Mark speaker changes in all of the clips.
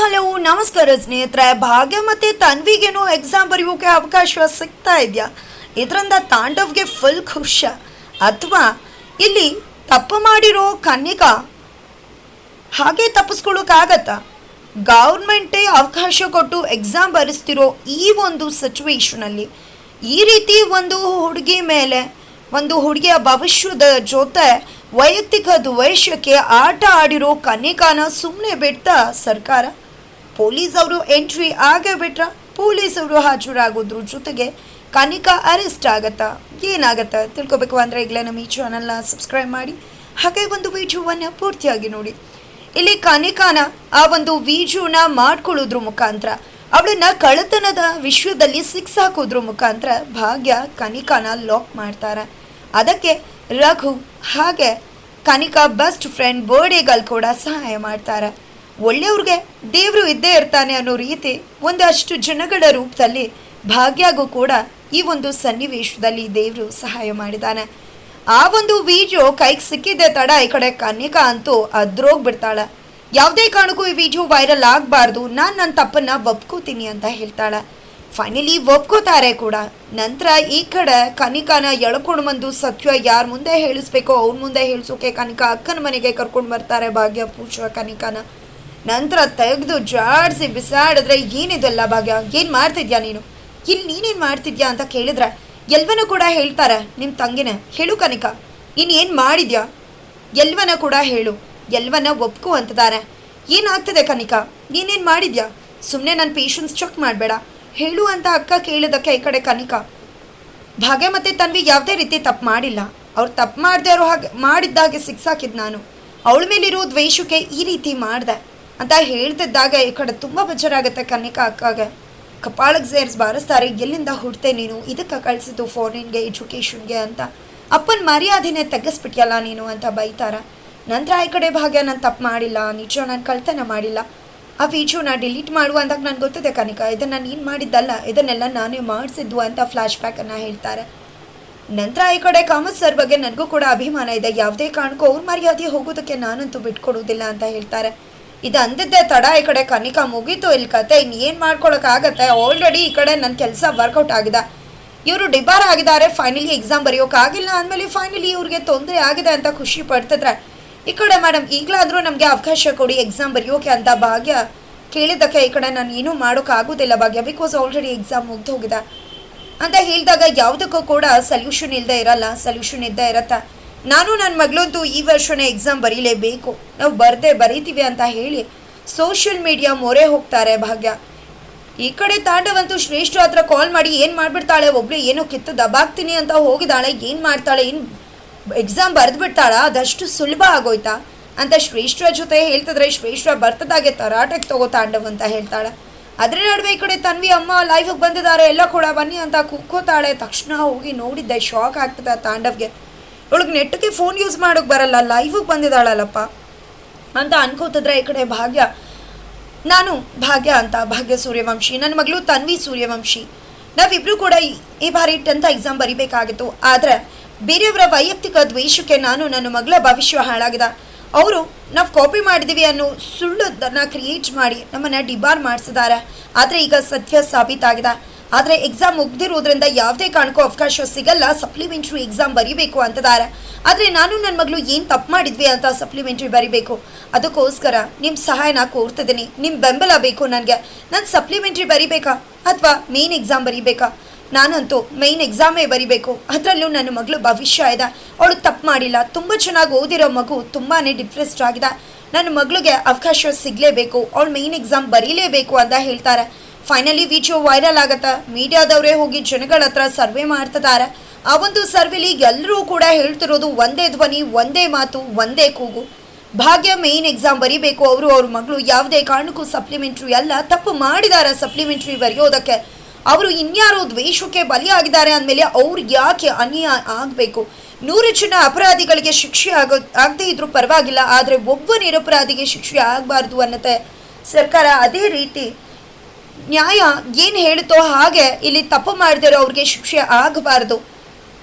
Speaker 1: Hello ನಮಸ್ಕಾರ ಸ್ನೇಹಿತರೆ. ಭಾಗ್ಯ ಮತ್ತು ತನ್ವಿಗೇನು ಎಕ್ಸಾಮ್ ಬರೆಯೋಕೆ ಅವಕಾಶ ಸಿಗ್ತಾ ಇದೆಯಾ? ಇದರಿಂದ ತಾಂಡವ್ಗೆ ಫುಲ್ ಖುಷ, ಅಥವಾ ಇಲ್ಲಿ ತಪ್ಪು ಮಾಡಿರೋ ಕನ್ನಿಕಾ ಹಾಗೆ ತಪ್ಪಿಸ್ಕೊಳ್ಳೋಕ್ಕಾಗತ್ತಾ? ಗೌರ್ಮೆಂಟೇ ಅವಕಾಶ ಕೊಟ್ಟು ಎಕ್ಸಾಮ್ ಬರೆಸ್ತಿರೋ ಈ ಒಂದು ಸಿಚುವೇಶನಲ್ಲಿ ಈ ರೀತಿ ಒಂದು ಹುಡುಗಿ ಮೇಲೆ, ಒಂದು ಹುಡುಗಿಯ ಭವಿಷ್ಯದ ಜೊತೆ ವೈಯಕ್ತಿಕ ದ್ವೇಷಕ್ಕೆ ಆಟ ಆಡಿರೋ ಕನ್ನಿಕಾನ ಸುಮ್ಮನೆ ಬಿಡ್ತಾ ಸರ್ಕಾರ? ಪೊಲೀಸ್ ಅವರು ಎಂಟ್ರಿ ಆಗೇ ಬಿಟ್ರ? ಪೊಲೀಸವರು ಹಾಜರಾಗೋದ್ರ ಜೊತೆಗೆ ಕನ್ನಿಕಾ ಅರೆಸ್ಟ್ ಆಗತ್ತಾ? ಏನಾಗತ್ತಾ ತಿಳ್ಕೊಬೇಕು ಅಂದರೆ ಈಗಲೇ ನಮ್ಮ ಈ ಚಾನಲ್ನ ಸಬ್ಸ್ಕ್ರೈಬ್ ಮಾಡಿ, ಹಾಗೆ ಒಂದು ವಿಡಿಯೋವನ್ನು ಪೂರ್ತಿಯಾಗಿ ನೋಡಿ. ಇಲ್ಲಿ ಕನ್ನಿಕಾನ ಆ ಒಂದು ವಿಡಿಯೋನ ಮಾಡ್ಕೊಳ್ಳೋದ್ರ ಮುಖಾಂತರ, ಅವಳನ್ನ ಕಳ್ಳತನದ ವಿಷಯದಲ್ಲಿ ಸಿಕ್ಸ್ ಹಾಕೋದ್ರ ಮುಖಾಂತರ ಭಾಗ್ಯ ಕನ್ನಿಕಾನ ಲಾಕ್ ಮಾಡ್ತಾರೆ. ಅದಕ್ಕೆ ರಘು ಹಾಗೆ ಕನ್ನಿಕಾ ಬೆಸ್ಟ್ ಫ್ರೆಂಡ್ ಬರ್ಡೇಗಳು ಕೂಡ ಸಹಾಯ ಮಾಡ್ತಾರೆ. ಒಳ್ಳೆಯವ್ರಿಗೆ ದೇವರು ಇದ್ದೇ ಇರ್ತಾನೆ ಅನ್ನೋ ರೀತಿ ಒಂದಷ್ಟು ಜನಗಳ ರೂಪದಲ್ಲಿ ಭಾಗ್ಯಗೂ ಕೂಡ ಈ ಒಂದು ಸನ್ನಿವೇಶದಲ್ಲಿ ದೇವರು ಸಹಾಯ ಮಾಡಿದ್ದಾನೆ. ಆ ಒಂದು ವಿಡಿಯೋ ಕೈಗೆ ಸಿಕ್ಕಿದ್ದೆ ತಡ ಈ ಕಡೆ ಕನ್ನಿಕಾ ಅಂತೂ ಅದ್ರೋಗ್ಬಿಡ್ತಾಳೆ. ಯಾವುದೇ ಕಾರಣಕ್ಕೂ ಈ ವಿಡಿಯೋ ವೈರಲ್ ಆಗಬಾರ್ದು, ನಾನು ನನ್ನ ತಪ್ಪನ್ನು ಒಪ್ಕೋತೀನಿ ಅಂತ ಹೇಳ್ತಾಳೆ. ಫೈನಲಿ ಒಪ್ಕೋತಾರೆ ಕೂಡ. ನಂತರ ಈ ಕಡೆ ಕನ್ನಿಕಾನ ಎಳ್ಕೊಂಡು ಬಂದು ಸತ್ಯ ಯಾರ ಮುಂದೆ ಹೇಳಿಸ್ಬೇಕೋ ಅವ್ರ ಮುಂದೆ ಹೇಳಿಸೋಕೆ ಕನ್ನಿಕಾ ಅಕ್ಕನ ಮನೆಗೆ ಕರ್ಕೊಂಡು ಬರ್ತಾರೆ ಭಾಗ್ಯ ಪೂಜಾ ಕನ್ನಿಕಾನ. ನಂತರ ತೆಗೆದು ಜಾಡಿಸಿ ಬಿಸಾಡಿದ್ರೆ, ಏನಿದೆಲ್ಲ ಭಾಗ್ಯ, ಏನು ಮಾಡ್ತಿದ್ಯಾ ನೀನು, ಇಲ್ಲಿ ನೀನೇನು ಮಾಡ್ತಿದ್ಯಾ ಅಂತ ಕೇಳಿದ್ರೆ ಎಲ್ವನ ಕೂಡ ಹೇಳ್ತಾರೆ ನಿಮ್ಮ ತಂಗಿನೇ. ಹೇಳು ಕನ್ನಿಕಾ, ನೀನು ಏನು ಮಾಡಿದ್ಯಾ, ಎಲ್ವನ ಕೂಡ ಹೇಳು, ಎಲ್ವನ ಒಪ್ಕೋ ಅಂತಿದ್ದಾರೆ. ಏನಾಗ್ತದೆ ಕನ್ನಿಕಾ, ನೀನೇನು ಮಾಡಿದ್ಯಾ, ಸುಮ್ಮನೆ ನನ್ನ ಪೇಷನ್ಸ್ ಚೆಕ್ ಮಾಡಬೇಡ, ಹೇಳು ಅಂತ ಅಕ್ಕ ಕೇಳಿದಕ್ಕೆ ಈ ಕಡೆ ಕನ್ನಿಕಾ, ಭಾಗ್ಯ ಮತ್ತು ತನ್ವಿ ಯಾವುದೇ ರೀತಿ ತಪ್ಪು ಮಾಡಿಲ್ಲ, ಅವ್ರು ತಪ್ಪು ಮಾಡದೇ ಇರೋ ಹಾಗೆ ಮಾಡಿದ್ದಾಗೆ ಸಿಕ್ಸಾಕಿದ್ದು ನಾನು, ಅವಳ ಮೇಲಿರೋ ದ್ವೇಷಕ್ಕೆ ಈ ರೀತಿ ಮಾಡಿದೆ ಅಂತ ಹೇಳ್ತಿದ್ದಾಗ ಈ ಕಡೆ ತುಂಬ ಬೇಜಾರಾಗುತ್ತೆ ಕನ್ನಿಕಾ ಅಕ್ಕಗೆ. ಕಪಾಳಕ್ಕೆ ಸೇರಿಸಿ ಬಾರಿಸ್ತಾರೆ, ಎಲ್ಲಿಂದ ಹುಡ್ತೆ ನೀನು, ಇದಕ್ಕೆ ಕಳಿಸಿದ್ದು ಫಾರಿನ್ಗೆ ಎಜುಕೇಷನ್ಗೆ ಅಂತ, ಅಪ್ಪನ ಮರ್ಯಾದೆನೇ ತೆಗೆಸ್ಬಿಟ್ಯಲ್ಲ ನೀನು ಅಂತ ಬೈತಾರೆ. ನಂತರ ಈ ಕಡೆ ಭಾಗ್ಯ ನಾನು ತಪ್ಪು ಮಾಡಿಲ್ಲ, ನಿಜ ನಾನು ಕಳ್ತನ ಮಾಡಿಲ್ಲ, ಆ ವಿಡಿಯೋನ ಡಿಲೀಟ್ ಮಾಡುವ ಅಂದಾಗ ನನಗೆ ಗೊತ್ತಿದೆ ಕನ್ನಿಕಾ, ಇದನ್ನು ನೀನು ಮಾಡಿದ್ದಲ್ಲ, ಇದನ್ನೆಲ್ಲ ನಾನೇ ಮಾಡಿಸಿದ್ವು ಅಂತ ಫ್ಲ್ಯಾಶ್ ಬ್ಯಾಕನ್ನು ಹೇಳ್ತಾರೆ. ನಂತರ ಈ ಕಡೆ ಕಾಮತ್ ಸರ್ ಬಗ್ಗೆ ನನಗೂ ಕೂಡ ಅಭಿಮಾನ ಇದೆ, ಯಾವುದೇ ಕಾರಣಕ್ಕೂ ಅವ್ರ ಮರ್ಯಾದೆ ಹೋಗೋದಕ್ಕೆ ನಾನಂತೂ ಬಿಟ್ಕೊಡೋದಿಲ್ಲ ಅಂತ ಹೇಳ್ತಾರೆ. ಇದು ಅಂದಿದ್ದೆ ತಡ ಈ ಕಡೆ ಕನ್ನಿಕಾ ಮುಗೀತು ಇಲ್ಲಿ ಕತೆ, ಇನ್ನೇನು ಮಾಡ್ಕೊಳಕ್ಕಾಗತ್ತೆ, ಆಲ್ರೆಡಿ ಈ ಕಡೆ ನನ್ನ ಕೆಲಸ ವರ್ಕೌಟ್ ಆಗಿದೆ, ಇವರು ಡಿಬಾರ್ ಆಗಿದ್ದಾರೆ, ಫೈನಲಿ ಎಕ್ಸಾಮ್ ಬರೆಯೋಕ್ಕಾಗಿಲ್ಲ ಅಂದಮೇಲೆ ಫೈನಲಿ ಇವ್ರಿಗೆ ತೊಂದರೆ ಆಗಿದೆ ಅಂತ ಖುಷಿ ಪಡ್ತಿದ್ರೆ ಈ ಕಡೆ ಮೇಡಮ್ ಈಗಲಾದರೂ ನಮಗೆ ಅವಕಾಶ ಕೊಡಿ ಎಕ್ಸಾಮ್ ಬರೆಯೋಕೆ ಅಂತ ಭಾಗ್ಯ ಕೇಳಿದ್ದಕ್ಕೆ ಈ ಕಡೆ ನಾನು ಏನೂ ಮಾಡೋಕ್ಕಾಗೋದಿಲ್ಲ ಭಾಗ್ಯ, ಬಿಕಾಸ್ ಆಲ್ರೆಡಿ ಎಕ್ಸಾಮ್ ಮುಗ್ದು ಹೋಗಿದೆ ಅಂತ ಹೇಳಿದಾಗ ಯಾವುದಕ್ಕೂ ಕೂಡ ಸೊಲ್ಯೂಷನ್ ಇಲ್ಲದೆ ಇರಲ್ಲ, ಸೊಲ್ಯೂಷನ್ ಇದ್ದೇ ಇರತ್ತೆ. ನಾನು ನನ್ನ ಮಗಳಂತೂ ಈ ವರ್ಷನೇ ಎಕ್ಸಾಮ್ ಬರೀಲೇಬೇಕು, ನಾವು ಬರೀತೀವಿ ಅಂತ ಹೇಳಿ ಸೋಷಿಯಲ್ ಮೀಡಿಯಾ ಮೊರೆ ಹೋಗ್ತಾರೆ ಭಾಗ್ಯ. ಈ ಕಡೆ ತಾಂಡವಂತೂ ಶ್ರೇಷ್ಠ ಹತ್ರ ಕಾಲ್ ಮಾಡಿ ಏನು ಮಾಡಿಬಿಡ್ತಾಳೆ, ಒಬ್ಳು ಏನೋ ಕಿತ್ತು ದಬಾಕ್ತೀನಿ ಅಂತ ಹೋಗಿದ್ದಾಳೆ, ಏನು ಮಾಡ್ತಾಳೆ, ಏನು ಎಕ್ಸಾಮ್ ಬರೆದ್ಬಿಡ್ತಾಳ, ಅದಷ್ಟು ಸುಲಭ ಆಗೋಯ್ತಾ ಅಂತ ಶ್ರೇಷ್ಠ ಜೊತೆ ಹೇಳ್ತಿದ್ರೆ ಶ್ರೇಷ್ಠ ಬರ್ತದಾಗೆ ತರಾಟೆಗೆ ತಗೋ ತಾಂಡವ್ ಅಂತ ಹೇಳ್ತಾಳೆ. ಅದ್ರ ನಡುವೆ ಈ ಕಡೆ ತನ್ವಿ ಅಮ್ಮ ಲೈಫಿಗೆ ಬಂದಿದ್ದಾರೆ, ಎಲ್ಲ ಕೂಡ ಬನ್ನಿ ಅಂತ ಕುಕ್ಕೋತಾಳೆ. ತಕ್ಷಣ ಹೋಗಿ ನೋಡಿದ್ದೆ, ಶಾಕ್ ಆಗ್ತದೆ ತಾಂಡವ್ಗೆ, ಇವಳಿಗೆ ನೆಟ್ಟಿಗೆ ಫೋನ್ ಯೂಸ್ ಮಾಡೋಕ್ಕೆ ಬರಲ್ಲ, ಲೈಫಿಗೆ ಬಂದಿದ್ದಾಳಲ್ಲಪ್ಪ ಅಂತ ಅನ್ಕೋತಿದ್ರೆ ಈ ಕಡೆ ಭಾಗ್ಯ, ನಾನು ಭಾಗ್ಯ ಅಂತ ಭಾಗ್ಯ ಸೂರ್ಯವಂಶಿ, ನನ್ನ ಮಗಳು ತನ್ವಿ ಸೂರ್ಯವಂಶಿ, ನಾವಿಬ್ಬರು ಕೂಡ ಈ ಬಾರಿ 10th ಎಕ್ಸಾಮ್ ಬರಿಬೇಕಾಗಿತ್ತು, ಆದರೆ ಬೇರೆಯವರ ವೈಯಕ್ತಿಕ ದ್ವೇಷಕ್ಕೆ ನಾನು ನನ್ನ ಮಗಳ ಭವಿಷ್ಯ ಹಾಳಾಗಿದೆ, ಅವರು ನಾವು ಕಾಪಿ ಮಾಡಿದ್ದೀವಿ ಅನ್ನೋ ಸುಳ್ಳನ್ನು ಕ್ರಿಯೇಟ್ ಮಾಡಿ ನಮ್ಮನ್ನು ಡಿಬಾರ್ ಮಾಡಿಸಿದ್ದಾರೆ. ಆದರೆ ಈಗ ಸತ್ಯ ಸಾಬೀತಾಗಿದೆ, ಆದರೆ ಎಕ್ಸಾಮ್ ಮುಗ್ದಿರೋದ್ರಿಂದ ಯಾವುದೇ ಕಾರಣಕ್ಕೂ ಅವಕಾಶ ಸಿಗಲ್ಲ, ಸಪ್ಲಿಮೆಂಟ್ರಿ ಎಕ್ಸಾಮ್ ಬರೀಬೇಕು ಅಂತಿದ್ದಾರೆ. ಆದರೆ ನಾನು ನನ್ನ ಮಗಳು ಏನು ತಪ್ಪು ಮಾಡಿದ್ವಿ ಅಂತ ಸಪ್ಲಿಮೆಂಟ್ರಿ ಬರೀಬೇಕು, ಅದಕ್ಕೋಸ್ಕರ ನಿಮ್ಮ ಸಹಾಯನ ಕೋರ್ತಿದ್ದೀನಿ, ನಿಮ್ಮ ಬೆಂಬಲ ಬೇಕು ನನಗೆ. ನಾನು ಸಪ್ಲಿಮೆಂಟ್ರಿ ಬರೀಬೇಕಾ ಅಥವಾ ಮೇನ್ ಎಕ್ಸಾಮ್ ಬರೀಬೇಕಾ? ನಾನಂತೂ ಮೇನ್ ಎಕ್ಸಾಮೇ ಬರೀಬೇಕು, ಅದರಲ್ಲೂ ನನ್ನ ಮಗಳು ಭವಿಷ್ಯ ಇದೆ, ಅವಳು ತಪ್ಪು ಮಾಡಿಲ್ಲ, ತುಂಬ ಚೆನ್ನಾಗಿ ಓದಿರೋ ಮಗು ತುಂಬಾ ಡಿಪ್ರೆಸ್ಡ್ ಆಗಿದೆ, ನನ್ನ ಮಗಳಿಗೆ ಅವಕಾಶ ಸಿಗಲೇಬೇಕು, ಅವಳು ಮೇನ್ ಎಕ್ಸಾಮ್ ಬರೀಲೇಬೇಕು ಅಂತ ಹೇಳ್ತಾರೆ. ಫೈನಲಿ ವಿಡಿಯೋ ವೈರಲ್ ಆಗುತ್ತೆ, ಮೀಡಿಯಾದವರೇ ಹೋಗಿ ಜನಗಳ ಹತ್ರ ಸರ್ವೆ ಮಾಡ್ತಿದ್ದಾರೆ. ಆ ಒಂದು ಸರ್ವೆಲಿ ಎಲ್ಲರೂ ಕೂಡ ಹೇಳ್ತಿರೋದು ಒಂದೇ ಧ್ವನಿ, ಒಂದೇ ಮಾತು, ಒಂದೇ ಕೂಗು, ಭಾಗ್ಯ ಮೇನ್ ಎಕ್ಸಾಮ್ ಬರೀಬೇಕು, ಅವರು ಅವ್ರ ಮಗಳು ಯಾವುದೇ ಕಾರಣಕ್ಕೂ ಸಪ್ಲಿಮೆಂಟ್ರಿ ಅಲ್ಲ, ತಪ್ಪು ಮಾಡಿದ್ದಾರೆ ಸಪ್ಲಿಮೆಂಟ್ರಿ ಬರೆಯೋದಕ್ಕೆ, ಅವರು ಇನ್ಯಾರೋ ದ್ವೇಷಕ್ಕೆ ಬಲಿಯಾಗಿದ್ದಾರೆ ಅಂದಮೇಲೆ ಅವ್ರಿಗೆ ಯಾಕೆ ಅನ್ಯಾಯ ಆಗಬೇಕು? 100 ಜನ ಅಪರಾಧಿಗಳಿಗೆ ಶಿಕ್ಷೆ ಆಗದೇ ಇದ್ರೂ ಪರವಾಗಿಲ್ಲ, ಆದರೆ ಒಬ್ಬ ನಿರಪರಾಧಿಗೆ ಶಿಕ್ಷೆ ಆಗಬಾರ್ದು ಅನ್ನತ್ತೆ ಸರ್ಕಾರ. ಅದೇ ರೀತಿ ನ್ಯಾಯ ಏನು ಹೇಳುತ್ತೋ ಹಾಗೆ ಇಲ್ಲಿ ತಪ್ಪು ಮಾಡಿದಿರೋ ಅವ್ರಿಗೆ ಶಿಕ್ಷೆ ಆಗಬಾರ್ದು,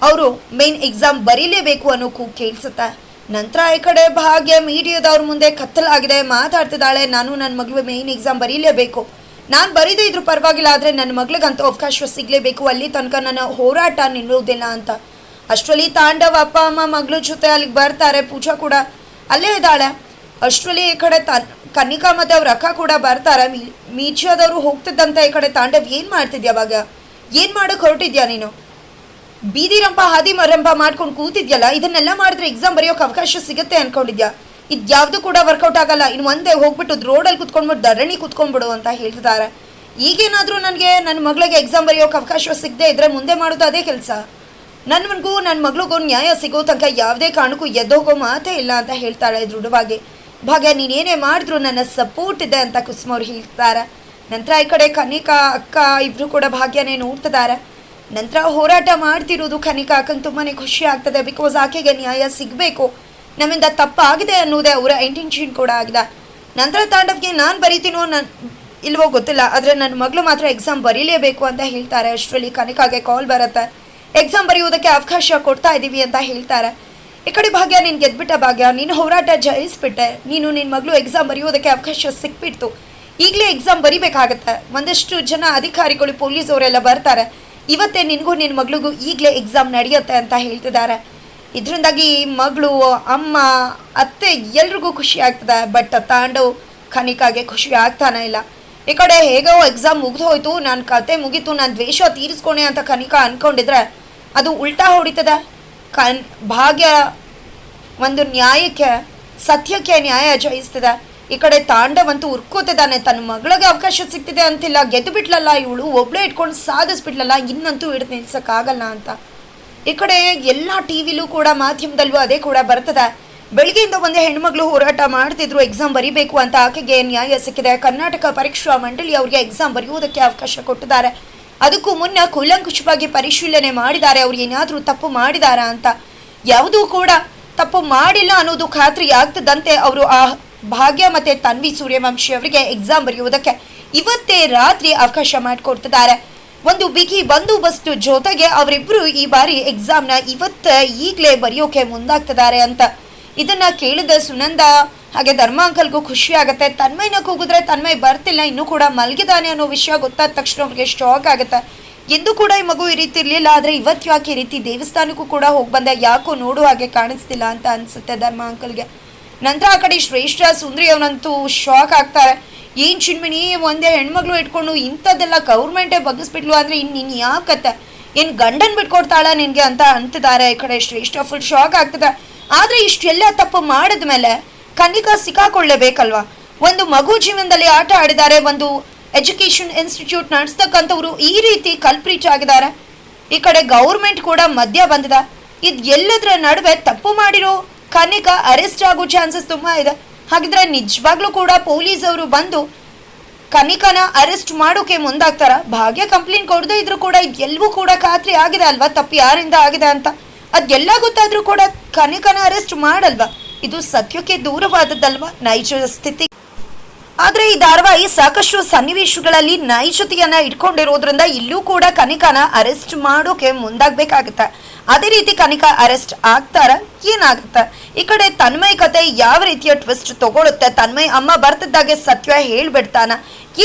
Speaker 1: ಅವರು ಮೇನ್ ಎಕ್ಸಾಮ್ ಬರೀಲೇಬೇಕು ಅನ್ನೋ ಕೂಗು ಕೇಳಿಸುತ್ತೆ. ನಂತರ ಈ ಕಡೆ ಭಾಗ್ಯ ಮೀಡಿಯಾದವ್ರ ಮುಂದೆ ಕತ್ತಲಾಗಿದೆ, ಮಾತಾಡ್ತಿದ್ದಾಳೆ. ನಾನು ನನ್ನ ಮಗಳು ಮೇಯ್ನ್ ಎಕ್ಸಾಮ್ ಬರೀಲೇಬೇಕು, ನಾನು ಬರೀದೇ ಇದ್ರೂ ಪರವಾಗಿಲ್ಲ, ಆದರೆ ನನ್ನ ಮಗಳಿಗಂತೂ ಅವಕಾಶ ಸಿಗಲೇಬೇಕು, ಅಲ್ಲಿ ತನಕ ನನ್ನ ಹೋರಾಟ ನಿಲ್ಲುವುದಿಲ್ಲ ಅಂತ. ಅಷ್ಟರಲ್ಲಿ ತಾಂಡವ್ ಅಪ್ಪ ಅಮ್ಮ ಮಗಳ ಜೊತೆ ಅಲ್ಲಿಗೆ ಬರ್ತಾರೆ, ಪೂಜಾ ಕೂಡ ಅಲ್ಲೇ ಇದ್ದಾಳೆ. ಅಷ್ಟರಲ್ಲಿ ಈ ಕಡೆ ಕನ್ನಿಕಾ ಮತ್ತು ಅವ್ರ ಅಕ್ಕ ಕೂಡ ಬರ್ತಾರೆ. ಮೀಡಿಯಾದವರು ಹೋಗ್ತಿದ್ದಂತೆ ಈ ಕಡೆ ತಾಂಡವ್ ಏನು ಮಾಡ್ತಿದ್ಯಾ ಭಾಗ್ಯ, ಏನು ಮಾಡೋಕೆ ಹೊರಟಿದ್ಯಾ ನೀನು? ಬೀದಿರಂಪ ಹಾದಿ ಮರಂಪ ಮಾಡ್ಕೊಂಡು ಕೂತಿದ್ಯಲ್ಲ, ಇದನ್ನೆಲ್ಲ ಮಾಡಿದ್ರೆ ಎಕ್ಸಾಮ್ ಬರೆಯೋಕೆ ಅವಕಾಶ ಸಿಗುತ್ತೆ ಅಂದ್ಕೊಂಡಿದ್ಯಾ? ಇದು ಯಾವುದು ಕೂಡ ವರ್ಕೌಟ್ ಆಗಲ್ಲ, ಇನ್ನು ಒಂದೇ ಹೋಗ್ಬಿಟ್ಟು ರೋಡಲ್ಲಿ ಕುತ್ಕೊಂಡ್ಬಿಟ್ಟು ಧರಣಿ ಕುತ್ಕೊಂಡ್ಬಿಡು ಅಂತ ಹೇಳ್ತಿದ್ದಾರೆ. ಈಗೇನಾದರೂ ನನಗೆ ನನ್ನ ಮಗಳಿಗೆ ಎಕ್ಸಾಮ್ ಬರೆಯೋಕೆ ಅವಕಾಶ ಸಿಗದೆ ಇದ್ದರೆ ಮುಂದೆ ಮಾಡೋದು ಅದೇ ಕೆಲಸ. ನನ್ನ ಮಗಳಿಗೂ ನ್ಯಾಯ ಸಿಗೋ ತನಕ ಯಾವುದೇ ಕಾರಣಕ್ಕೂ ಎದ್ದೋಗೋ ಮಾತೇ ಇಲ್ಲ ಅಂತ ಹೇಳ್ತಾಳೆ ದೃಢವಾಗಿ. ಭಾಗ್ಯ ನೀನೇನೇ ಮಾಡಿದ್ರು ನನ್ನ ಸಪೋರ್ಟ್ ಇದೆ ಅಂತ ಕುಸುಮ ಅವ್ರು ಹೇಳ್ತಾರೆ. ನಂತರ ಈ ಕಡೆ ಕನಿಕಾ ಅಕ್ಕ ಇಬ್ಬರು ಕೂಡ ಭಾಗ್ಯನೇ ನೋಡ್ತಿದ್ದಾರೆ. ನಂತರ ಹೋರಾಟ ಮಾಡ್ತಿರೋದು ಕನಿಕಾ ಅಕ್ಕಂಗೆ ತುಂಬಾ ಖುಷಿ ಆಗ್ತದೆ. ಬಿಕಾಸ್ ಆಕೆಗೆ ನ್ಯಾಯ ಸಿಗಬೇಕು, ನಮ್ಮಿಂದ ತಪ್ಪಾಗಿದೆ ಅನ್ನೋದೇ ಅವರ ಇಂಟೆನ್ಷನ್ ಕೂಡ ಆಗಿದೆ. ನಂತರ ತಾಂಡವ್ಗೆ ನಾನು ಬರೀತೀನೋ ಇಲ್ವೋ ಗೊತ್ತಿಲ್ಲ, ಆದರೆ ನನ್ನ ಮಗಳು ಮಾತ್ರ ಎಕ್ಸಾಮ್ ಬರೀಲೇಬೇಕು ಅಂತ ಹೇಳ್ತಾರೆ. ಅಷ್ಟರಲ್ಲಿ ಕನಿಕಾಗೆ ಕಾಲ್ ಬರುತ್ತೆ, ಎಕ್ಸಾಮ್ ಬರೆಯೋದಕ್ಕೆ ಅವಕಾಶ ಕೊಡ್ತಾ ಇದ್ದೀವಿ ಅಂತ ಹೇಳ್ತಾರೆ. ಈ ಕಡೆ ಭಾಗ್ಯ ನೀನು ಗೆದ್ಬಿಟ್ಟ ಭಾಗ್ಯ, ನೀನು ಹೋರಾಟ ಜಯಿಸ್ಬಿಟ್ಟೆ, ನಿನ್ನ ಮಗಳು ಎಕ್ಸಾಮ್ ಬರೆಯೋದಕ್ಕೆ ಅವಕಾಶ ಸಿಕ್ಬಿಡ್ತು, ಈಗಲೇ ಎಕ್ಸಾಮ್ ಬರಿಬೇಕಾಗತ್ತೆ. ಒಂದಷ್ಟು ಜನ ಅಧಿಕಾರಿಗಳು ಪೊಲೀಸ್ ಅವರೆಲ್ಲ ಬರ್ತಾರೆ, ಇವತ್ತೇ ನಿನಗೂ ನಿನ್ನ ಮಗಳಿಗೂ ಈಗಲೇ ಎಕ್ಸಾಮ್ ನಡೆಯುತ್ತೆ ಅಂತ ಹೇಳ್ತಿದ್ದಾರೆ. ಇದರಿಂದಾಗಿ ಮಗಳು ಅಮ್ಮ ಅತ್ತೆ ಎಲ್ರಿಗೂ ಖುಷಿ ಆಗ್ತದೆ. ಬಟ್ ತಾಂಡವ್ ಕನಿಕಾಗೆ ಖುಷಿ ಆಗ್ತಾನೆ ಇಲ್ಲ. ಈ ಕಡೆ ಹೇಗೋ ಎಕ್ಸಾಮ್ ಮುಗಿದು ಹೋಯ್ತು, ನನ್ನ ಕತೆ ಮುಗೀತು, ನಾನು ದ್ವೇಷ ತೀರಿಸ್ಕೊಣೆ ಅಂತ ಕನಿಕಾ ಅಂದ್ಕೊಂಡಿದ್ರೆ ಅದು ಉಲ್ಟಾ ಹೊಡಿತದೆ. ಭಾಗ್ಯ ಒಂದು ನ್ಯಾಯಕ್ಕೆ ಸತ್ಯಕ್ಕೆ ನ್ಯಾಯ ಜಯಿಸ್ತದೆ. ಈ ಕಡೆ ತಾಂಡವಂತೂ ಉರ್ಕೋತಿದ್ದಾನೆ, ತನ್ನ ಮಗಳಿಗೆ ಅವಕಾಶ ಸಿಗ್ತಿದೆ ಅಂತಿಲ್ಲ, ಗೆದ್ದು ಬಿಟ್ಲಲ್ಲ ಇವಳು, ಒಬ್ಬಳೇ ಇಟ್ಕೊಂಡು ಸಾಧಿಸ್ಬಿಟ್ಲಲ್ಲ, ಇನ್ನಂತೂ ಹಿಡಿದು ನಿಲ್ಸೋಕ್ಕಾಗಲ್ಲ ಅಂತ. ಈ ಕಡೆ ಎಲ್ಲ ಟಿ ವಿಲೂ ಕೂಡ ಮಾಧ್ಯಮದಲ್ಲೂ ಅದೇ ಕೂಡ ಬರ್ತದೆ. ಬೆಳಗ್ಗೆಯಿಂದ ಒಂದೇ ಹೆಣ್ಮಗಳು ಹೋರಾಟ ಮಾಡ್ತಿದ್ರು ಎಕ್ಸಾಮ್ ಬರೀಬೇಕು ಅಂತ, ಆಕೆಗೆ ನ್ಯಾಯ ಸಿಕ್ಕಿದೆ. ಕರ್ನಾಟಕ ಪರೀಕ್ಷಾ ಮಂಡಳಿ ಅವರಿಗೆ ಎಕ್ಸಾಮ್ ಬರೆಯುವುದಕ್ಕೆ ಅವಕಾಶ ಕೊಟ್ಟಿದ್ದಾರೆ. ಅದಕ್ಕೂ ಮುನ್ನ ಕೂಲಂಕುಷವಾಗಿ ಪರಿಶೀಲನೆ ಮಾಡಿದ್ದಾರೆ, ಅವ್ರು ಏನಾದರೂ ತಪ್ಪು ಮಾಡಿದಾರಾ ಅಂತ. ಯಾವುದೂ ಕೂಡ ತಪ್ಪು ಮಾಡಿಲ್ಲ ಅನ್ನೋದು ಖಾತ್ರಿ ಆಗ್ತದಂತೆ ಅವರು ಆ ಭಾಗ್ಯ ಮತ್ತು ತನ್ವಿ ಸೂರ್ಯವಂಶಿ ಅವರಿಗೆ ಎಕ್ಸಾಮ್ ಬರೆಯುವುದಕ್ಕೆ ಇವತ್ತೇ ರಾತ್ರಿ ಅವಕಾಶ ಮಾಡಿಕೊಡ್ತಿದ್ದಾರೆ. ಒಂದು ಬಿಗಿ ಬಂದೋಬಸ್ತು ಜೊತೆಗೆ ಅವರಿಬ್ಬರು ಈ ಬಾರಿ ಎಕ್ಸಾಮ್ನ ಈಗಲೇ ಬರೆಯೋಕೆ ಮುಂದಾಗ್ತಿದ್ದಾರೆ ಅಂತ. ಇದನ್ನ ಕೇಳಿದ ಸುನಂದ ಹಾಗೆ ಧರ್ಮ ಅಂಕಲ್ಗೂ ಖುಷಿ ಆಗುತ್ತೆ. ತನ್ಮಯ್ನ ಕೂಗಿದ್ರೆ ತನ್ಮಯ್ ಬರ್ತಿಲ್ಲ, ಇನ್ನೂ ಕೂಡ ಮಲಗಿದಾನೆ ಅನ್ನೋ ವಿಷಯ ಗೊತ್ತಾದ ತಕ್ಷಣ ಅವ್ರಿಗೆ ಶಾಕ್ ಆಗುತ್ತೆ. ಎಂದು ಕೂಡ ಈ ಮಗು ಈ ರೀತಿ ಇರಲಿಲ್ಲ, ಆದರೆ ಇವತ್ತು ಯಾಕೆ ಈ ರೀತಿ ದೇವಸ್ಥಾನಕ್ಕೂ ಕೂಡ ಹೋಗಿ ಬಂದೆ, ಯಾಕೋ ನೋಡೋ ಹಾಗೆ ಕಾಣಿಸ್ತಿಲ್ಲ ಅಂತ ಅನಿಸುತ್ತೆ ಧರ್ಮ ಅಂಕಲ್ಗೆ. ನಂತರ ಆ ಕಡೆ ಶ್ರೇಷ್ಠ ಸುಂದ್ರಿ ಅವನಂತೂ ಶಾಕ್ ಆಗ್ತಾರೆ. ಏನು ಚಿನ್ಮಿನಿ, ಒಂದೇ ಹೆಣ್ಮಗಳು ಇಟ್ಕೊಂಡು ಇಂಥದ್ದೆಲ್ಲ ಗೌರ್ಮೆಂಟೇ ಬಗ್ಗಿಸ್ಬಿಟ್ಲು, ಆದರೆ ಇನ್ನು ನೀನು ಯಾಕತ್ತೆ, ಏನು ಗಂಡನ್ ಬಿಟ್ಕೊಡ್ತಾಳ ನಿನಗೆ ಅಂತ ಅಂತಿದ್ದಾರೆ. ಈ ಕಡೆ ಶ್ರೇಷ್ಠ ಫುಲ್ ಶಾಕ್ ಆಗ್ತದೆ. ಆದರೆ ಇಷ್ಟೆಲ್ಲ ತಪ್ಪು ಮಾಡಿದ ಮೇಲೆ ಕನ್ನಿಕಾ ಸಿಕ್ಕಾಕೊಳ್ಳೇಬೇಕಲ್ವಾ? ಒಂದು ಮಗು ಜೀವನದಲ್ಲಿ ಆಟ ಆಡಿದ್ದಾರೆ, ಒಂದು ಎಜುಕೇಷನ್ ಇನ್ಸ್ಟಿಟ್ಯೂಟ್ ನಡೆಸ್ತಕ್ಕಂಥವ್ರು ಈ ರೀತಿ ಕಲ್ಪ್ರೀಚ್ ಆಗಿದ್ದಾರೆ. ಈ ಕಡೆ ಗೌರ್ಮೆಂಟ್ ಕೂಡ ಮಧ್ಯ ಬಂದಿದೆ. ಇದು ಎಲ್ಲದರ ನಡುವೆ ತಪ್ಪು ಮಾಡಿರೋ ಕನ್ನಿಕಾ ಅರೆಸ್ಟ್ ಆಗೋ ಚಾನ್ಸಸ್ ತುಂಬ ಇದೆ. ಹಾಗಿದ್ರೆ ನಿಜವಾಗ್ಲೂ ಕೂಡ ಪೊಲೀಸ್ ಅವರು ಬಂದು ಕನ್ನಿಕಾನ ಅರೆಸ್ಟ್ ಮಾಡೋಕೆ ಮುಂದಾಗ್ತಾರ? ಭಾಗ್ಯ ಕಂಪ್ಲೇಂಟ್ ಕೊಡದೇ ಇದ್ರು ಕೂಡ ಎಲ್ಲವೂ ಕೂಡ ಖಾತ್ರಿ ಆಗಿದೆ ಅಲ್ವಾ, ತಪ್ಪು ಯಾರಿಂದ ಆಗಿದೆ ಅಂತ. ಅದೆಲ್ಲ ಗೊತ್ತಾದ್ರೂ ಕೂಡ ಕನ್ನಿಕಾನ ಅರೆಸ್ಟ್ ಮಾಡಲ್ವಾ? ಇದು ಸತ್ಯಕ್ಕೆ ದೂರವಾದದ್ದಲ್ವಾ ನೈಜ ಸ್ಥಿತಿ. ಆದರೆ ಈ ಧಾರಾವಾಹಿ ಸಾಕಷ್ಟು ಸನ್ನಿವೇಶಗಳಲ್ಲಿ ನೈಜತೆಯನ್ನ ಇಟ್ಕೊಂಡಿರೋದ್ರಿಂದ ಇಲ್ಲೂ ಕೂಡ ಕನ್ನಿಕಾನ ಅರೆಸ್ಟ್ ಮಾಡೋಕೆ ಮುಂದಾಗಬೇಕಾಗುತ್ತೆ. ಅದೇ ರೀತಿ ಕನ್ನಿಕಾ ಅರೆಸ್ಟ್ ಆಗ್ತಾರ, ಏನಾಗುತ್ತೆ? ಈ ಕಡೆ ತನ್ಮಯ್ ಕತೆ ಯಾವ ರೀತಿಯ ಟ್ವಿಸ್ಟ್ ತಗೊಳುತ್ತೆ? ತನ್ಮಯ್ ಅಮ್ಮ ಬರ್ತಿದ್ದಾಗೆ ಸತ್ಯ ಹೇಳ್ಬಿಡ್ತಾನ,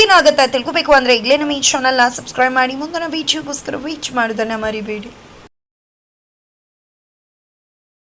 Speaker 1: ಏನಾಗುತ್ತೆ ತಿಳ್ಕೊಬೇಕು ಅಂದ್ರೆ ಈಗಲೇ ನಮ್ಮ ಈ ಚಾನಲ್ನ ಸಬ್ಸ್ಕ್ರೈಬ್ ಮಾಡಿ. ಮುಂದಿನ ವಿಡಿಯೋಗೋಸ್ಕರ ವೇಟ್ ಮಾಡೋದನ್ನ ಮರಿಬೇಡಿ.